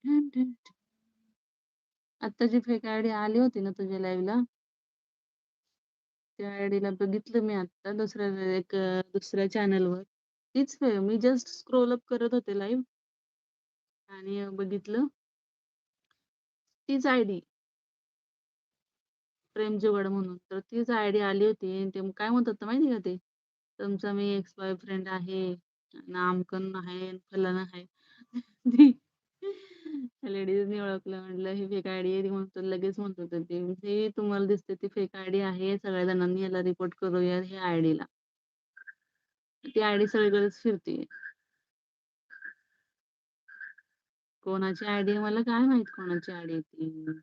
ठण, ठण. आता जी fake ID आली होती ना तुझ्या लाईव्हला, त्या आयडीला बघितलं मी आता दुसऱ्या चॅनलवर. मी जस्ट स्क्रोल अप करत होते लाईव्ह आणि बघितलं तीच आयडी प्रेम जिगड म्हणून. तर तीच आयडी आली होती आणि ते काय म्हणत होतं माहिती का ते? तुमचा मी एक्स बॉयफ्रेंड आहे, नामकन आहे, फलाना आहे. ती लेडीजनी ओळखलं म्हटलं ही फेक आयडी आहे. ती म्हणतो लगेच म्हणत होते ते, "हे तुम्हाला दिसते ती फेक आयडी आहे. सगळ्या जणांनी याला रिपोर्ट करूया ह्या आयडीला." ती आयडी सगळीकडेच फिरतीये. कोणाची आयडी आहे मला काय माहीत कोणाची आयडी आहे ती.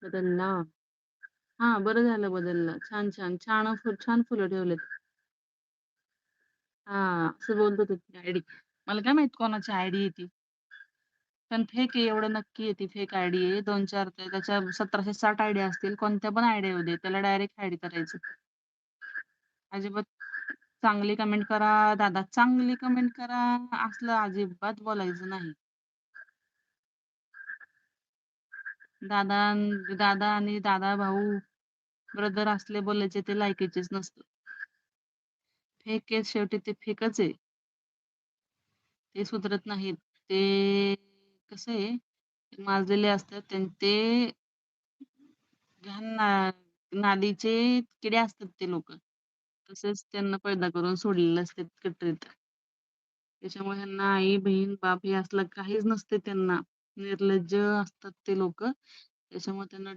बदलला. हां, बरं झालं बदलला. छान, छान. छान फुलं ठेवलेत. हां, असं बोलत होते ती आयडी. मला काय माहीत कोणाची आयडी आहे ती. पण फेक आहे एवढं नक्की आहे ती फेक आयडी आहे. 2-4 त्याच्या 1760 आयडी असतील. कोणत्या पण आयडी येऊ दे. त्याला डायरेक्ट हाईड करायचं. अजिबात चांगली कमेंट करा, दादा चांगली कमेंट करा, असलं अजिबात बोलायचं नाही. दादा दादा आणि दादा भाऊ, ब्रदर असले बोलायचे ते लायकीचेच नसतं. फेक आहे शेवटी ते फेकच आहे. ते सुधरत नाहीत. ते कसं आहे, माजलेले असतात आणि ते घाण नालीचे किडे असतात ते लोकं. तसेच त्यांना पैदा करून सोडलेले असतात कटरीत. त्याच्यामुळे ह्यांना आई, बहीण, बाप हे असलं काहीच नसते त्यांना. निर्लज्ज असतात ते लोकं. त्याच्यामुळे त्यांना